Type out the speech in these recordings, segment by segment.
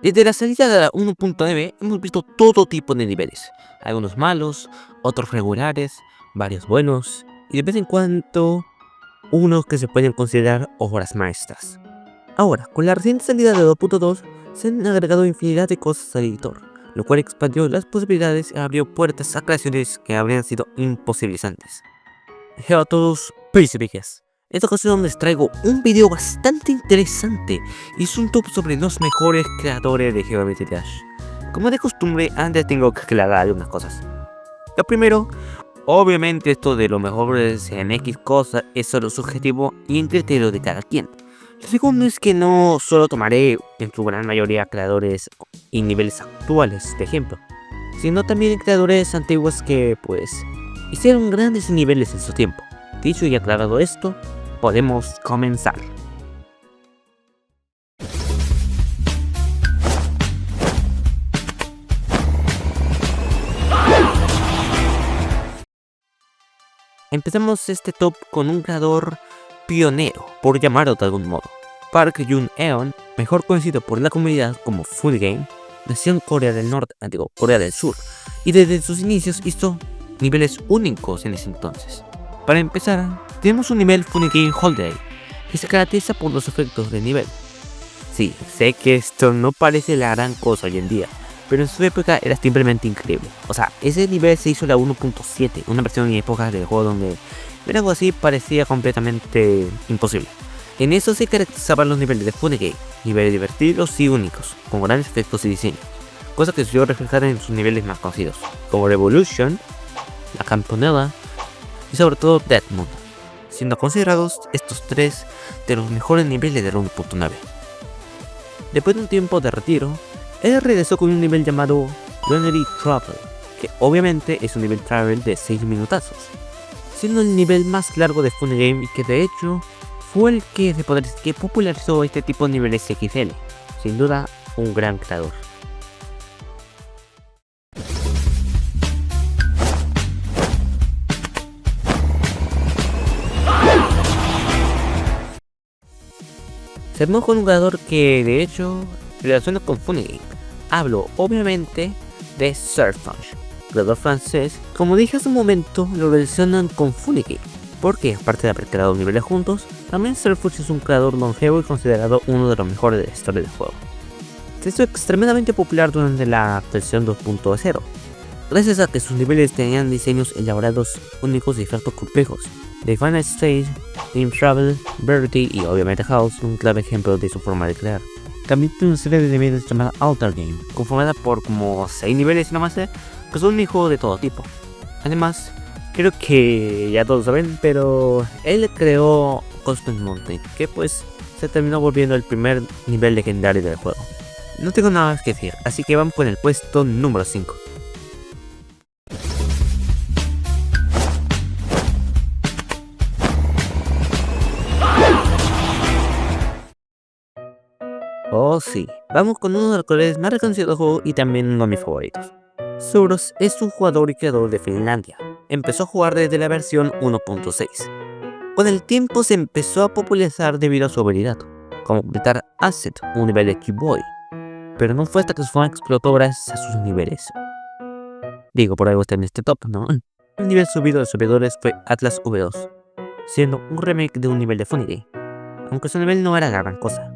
Desde la salida de la 1.9 hemos visto todo tipo de niveles, algunos malos, otros regulares, varios buenos y de vez en cuando unos que se pueden considerar obras maestras. Ahora, con la reciente salida de 2.2 se han agregado infinidad de cosas al editor, lo cual expandió las posibilidades y abrió puertas a creaciones que habrían sido imposibles antes. Hello a todos, Principiques. En esta ocasión les traigo un video bastante interesante y es un top sobre los mejores creadores de Geometry Dash. Como de costumbre, antes tengo que aclarar algunas cosas. Lo primero, obviamente esto de los mejores en X cosas es solo subjetivo y en criterio de cada quien. Lo segundo es que no solo tomaré en su gran mayoría creadores y niveles actuales de ejemplo, sino también creadores antiguos que pues hicieron grandes niveles en su tiempo. Dicho y aclarado esto, podemos comenzar. Empezamos este top con un creador pionero, por llamarlo de algún modo. Park Jun-eon, mejor conocido por la comunidad como Funigame, nació en Corea del Norte, digo, Corea del Sur, y desde sus inicios hizo niveles únicos en ese entonces. Para empezar, tenemos un nivel Funigame Holiday, que se caracteriza por los efectos de nivel. Sí, sé que esto no parece la gran cosa hoy en día, pero en su época era simplemente increíble. O sea, ese nivel se hizo la 1.7, una versión en época del juego donde ver algo así parecía completamente imposible. En eso se caracterizaban los niveles de Funigame, niveles divertidos y únicos, con grandes efectos y diseño, cosa que se vio reflejada en sus niveles más conocidos, como Revolution, La Campanella y sobre todo Dead Moon, siendo considerados estos tres de los mejores niveles del 1.9. Después de un tiempo de retiro, él regresó con un nivel llamado Runnery Travel, que obviamente es un nivel travel de 6 minutazos, siendo el nivel más largo de Funigame y que de hecho fue el que se podría decir que popularizó este tipo de niveles XL, sin duda un gran creador. Se armó con un creador que de hecho relaciona con Funigame. Hablo obviamente de Surfunge, creador francés. Como dije hace un momento, lo relacionan con Funigame, porque aparte de haber creado niveles juntos, también Surfunge es un creador longevo y considerado uno de los mejores de la historia del juego. Se hizo extremadamente popular durante la versión 2.0, gracias a que sus niveles tenían diseños elaborados, únicos y efectos complejos. The Final Stage, Team Travel, Verity y obviamente House, un clave ejemplo de su forma de crear. También tiene una serie de niveles llamada Altar Game, conformada por como 6 niveles nada más, que son un juego de todo tipo. Además, creo que ya todos saben, pero él creó Cosmic Mountain, que pues se terminó volviendo el primer nivel legendario del juego. No tengo nada más que decir, así que vamos con el puesto número 5. Oh sí, vamos con uno de los colores más reconocidos del juego y también uno de mis favoritos. Suros es un jugador y creador de Finlandia. Empezó a jugar desde la versión 1.6. Con el tiempo se empezó a popularizar debido a su habilidad, como completar Asset, un nivel de Keyboy. Pero no fue hasta que su fama explotó gracias a sus niveles. Digo, por algo está en este top, ¿no? El nivel subido de servidores fue Atlas V2, siendo un remake de un nivel de Funigame, aunque su nivel no era gran cosa.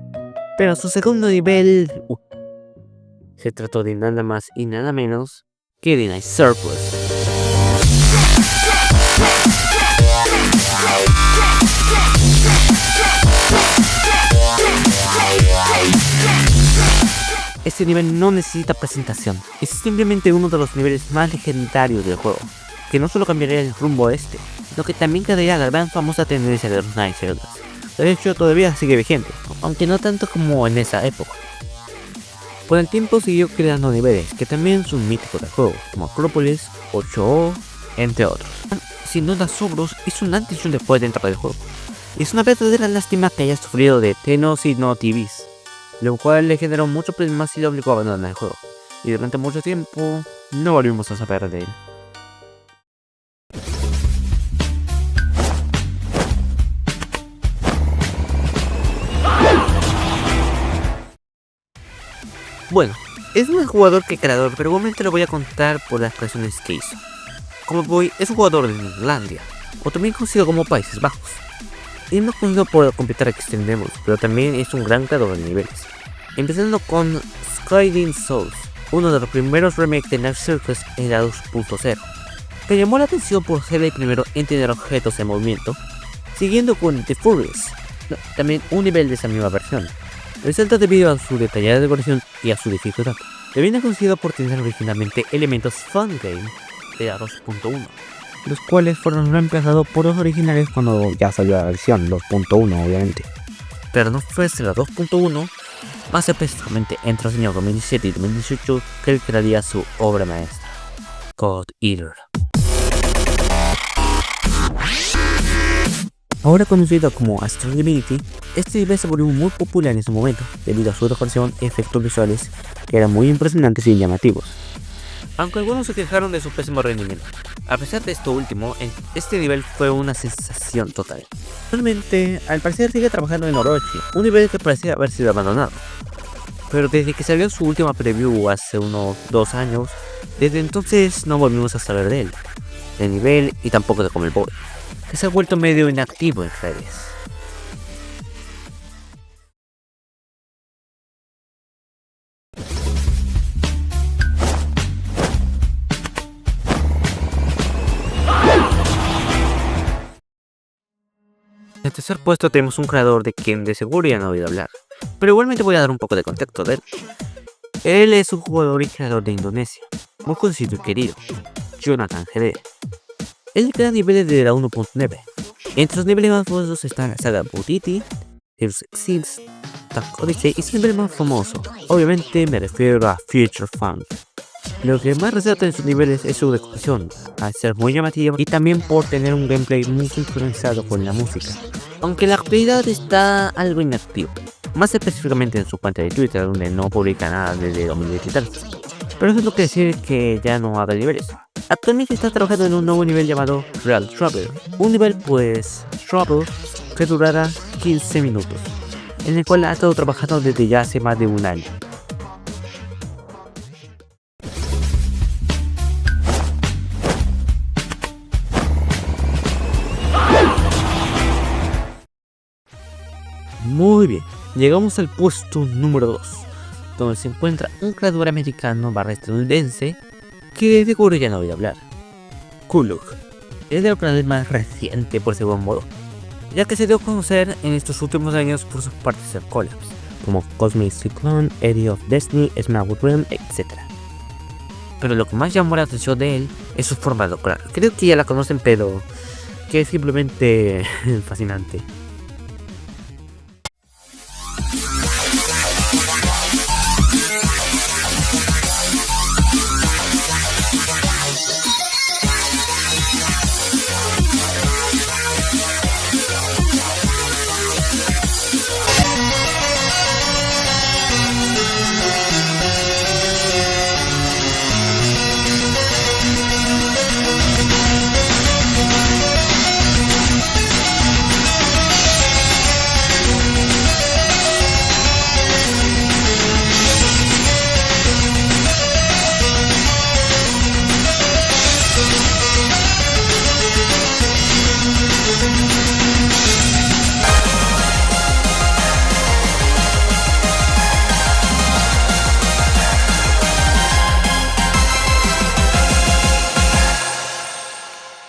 Pero su segundo nivel se trató de nada más y nada menos que de Night Surplus. Este nivel no necesita presentación, es simplemente uno de los niveles más legendarios del juego, que no solo cambiaría el rumbo a este, sino que también quedaría la gran famosa tendencia de los Night Surplus. De hecho todavía sigue vigente, aunque no tanto como en esa época. Con el tiempo siguió creando niveles que también son míticos del juego, como Acropolis, 8O, entre otros. Sin duda Sobros hizo un antes y un después dentro del juego. Y es una verdadera lástima que haya sufrido de Tenos y no TVs, lo cual le generó muchos problemas y lo obligó a abandonar el juego. Y durante mucho tiempo no volvimos a saber de él. Bueno, es más jugador que creador, pero igualmente lo voy a contar por las creaciones que hizo. Como Boy es un jugador de Irlandia, o también conocido como Países Bajos. Y no es conocido por completar extendemos, pero también es un gran creador de niveles. Empezando con Skyrim Souls, uno de los primeros remakes de Night Circus en la 2.0, que llamó la atención por ser el primero en tener objetos en movimiento, siguiendo con The Furious, también un nivel de esa misma versión. Resalta debido a su detallada decoración y a su dificultad. También es conocido por tener originalmente elementos Fun Game de la 2.1, los cuales fueron reemplazados por los originales cuando ya salió la versión 2.1 obviamente. Pero no fue hasta la 2.1, más específicamente entre los años 2017 y 2018, que él crearía su obra maestra, God Eater. Ahora conocido como Astral Divinity, este nivel se volvió muy popular en su momento, debido a su decoración y efectos visuales que eran muy impresionantes y llamativos. Aunque algunos se quejaron de su pésimo rendimiento. A pesar de esto último, este nivel fue una sensación total. Actualmente, al parecer sigue trabajando en Orochi, un nivel que parecía haber sido abandonado. Pero desde que salió su última preview hace unos 2 años, desde entonces no volvimos a saber de él, del nivel y tampoco de Come Boy, que se ha vuelto medio inactivo en redes. En el tercer puesto tenemos un creador de quien de seguro ya no he oído hablar, pero igualmente voy a dar un poco de contexto de él. Él es un jugador y creador de Indonesia, muy conocido y querido, Jonathan GD. Él crea niveles de la 1.9. Entre los niveles más famosos están la saga Butiti, Heroes Exils, Dark Odyssey y su nivel más famoso. Obviamente me refiero a Future Funk. Lo que más resalta en sus niveles es su decoración, al ser muy llamativa y también por tener un gameplay muy sincronizado con la música. Aunque en la actualidad está algo inactivo, más específicamente en su cuenta de Twitter, donde no publica nada desde 2023. Pero eso no quiere decir que ya no haga niveles. Actualmente está trabajando en un nuevo nivel llamado Real Trouble, un nivel pues Trouble que durará 15 minutos, en el cual ha estado trabajando desde ya hace más de un año. Muy bien, llegamos al puesto número 2, donde se encuentra un creador americano barra estadounidense que de seguro ya no voy a hablar. Kuluk es el creador más reciente por ese buen modo, ya que se dio a conocer en estos últimos años por sus partes en collabs, como Cosmic Cyclone, Area of Destiny, Smart Realm, etc. Pero lo que más llamó la atención de él es su forma de decorar. Creo que ya la conocen, pero que es simplemente fascinante.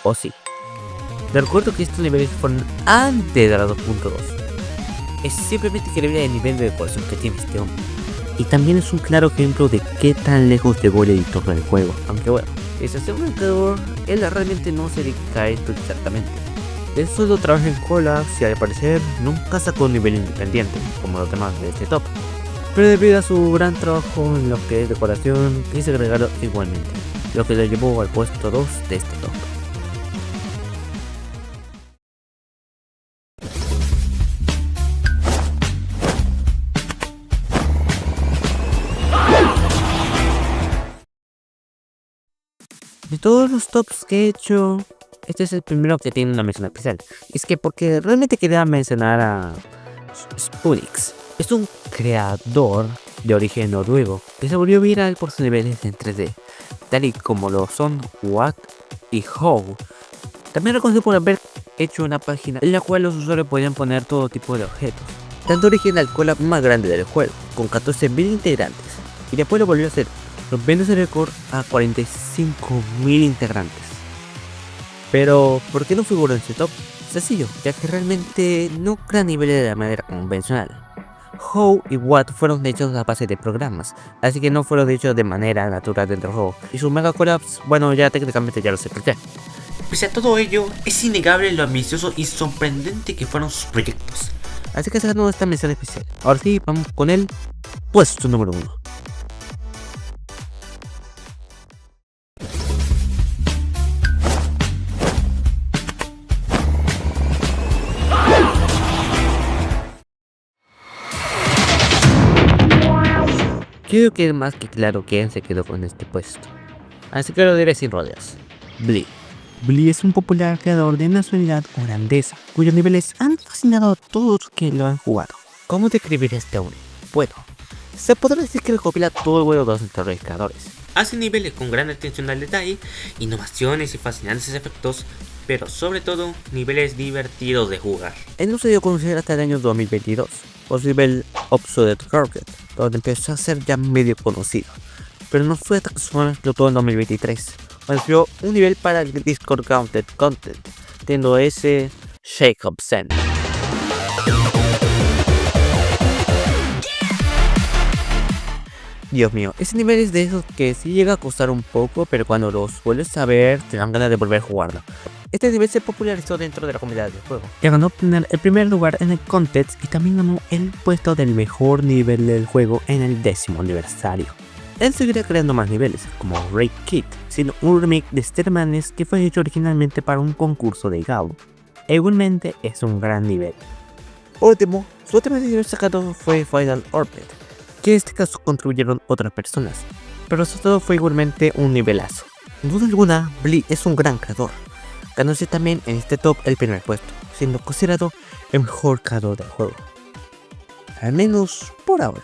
O sí. Les recuerdo que estos niveles fueron antes de la 2.2. Es simplemente increíble el nivel de decoración que tiene este hombre. Y también es un claro ejemplo de qué tan lejos llegó el editor del juego. Aunque bueno, pese a ser un creador, él realmente no se dedica a esto exactamente. Él solo trabaja en collabs y al parecer nunca sacó un nivel independiente, como los demás de este top. Pero debido a su gran trabajo en lo que es decoración, quise agregarlo igualmente, lo que lo llevó al puesto 2 de este top. De todos los tops que he hecho, este es el primero que tiene una mención especial. Es que porque realmente quería mencionar a Spunix. Es un creador de origen noruego, que se volvió viral por sus niveles en 3D, tal y como lo son What y How. También reconocido por haber hecho una página en la cual los usuarios podían poner todo tipo de objetos, dando origen al collab más grande del juego, con 14.000 integrantes, y después lo volvió a hacer, rompiendo ese récord a 45.000 integrantes. Pero, ¿por qué no figuró en ese top? Sencillo, ya que realmente no crea niveles de la manera convencional. How y What fueron hechos a base de programas, así que no fueron hechos de manera natural dentro del juego, y sus mega collabs, bueno, ya técnicamente ya los expliqué. Pese a todo ello, es innegable lo ambicioso y sorprendente que fueron sus proyectos. Así que esa no es esta mención especial. Ahora sí, vamos con el puesto número 1. Creo que es más que claro quién se quedó con este puesto, así que lo diré sin rodeos. Blee. Blee es un popular creador de nacionalidad holandesa, cuyos niveles han fascinado a todos que lo han jugado. ¿Cómo describir este hombre? Bueno, se podrá decir que recopila todo el juego de los anteriores creadores. Hace niveles con gran atención al detalle, innovaciones y fascinantes efectos, pero sobre todo niveles divertidos de jugar. Él no se dio a conocer hasta el año 2022, por su nivel Obsolete Target, donde empezó a ser ya medio conocido, pero no fue hasta que su fama explotó en 2023, cuando subió un nivel para el Discord Counted Content, teniendo ese Shake Up Zen. Dios mío, ese nivel es de esos que sí llega a costar un poco, pero cuando los vuelves a ver te dan ganas de volver a jugarlo. Este nivel se popularizó dentro de la comunidad del juego. Que ganó obtener el primer lugar en el contest y también ganó el puesto del mejor nivel del juego en el 10º aniversario. Él seguirá creando más niveles, como Raid Kit, siendo un remake de Starmanes que fue hecho originalmente para un concurso de Gao. Igualmente es un gran nivel. Por último, su último nivel sacado fue Final Orbit, que en este caso contribuyeron otras personas, pero sobre todo fue igualmente un nivelazo. Sin duda alguna, Blee es un gran creador, ganándose también en este top el primer puesto, siendo considerado el mejor creador del juego. Al menos por ahora.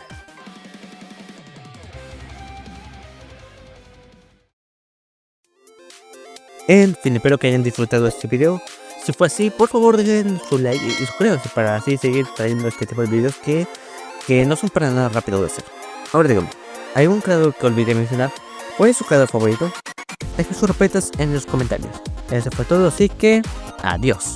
En fin, espero que hayan disfrutado de este video. Si fue así, por favor dejen su like y suscríbanse para así seguir trayendo este tipo de videos que no son para nada rápido de hacer. Ahora díganme, ¿hay algún creador que olvidé mencionar? ¿Cuál es su creador favorito? Dejen sus respuestas en los comentarios. Eso fue todo, así que adiós.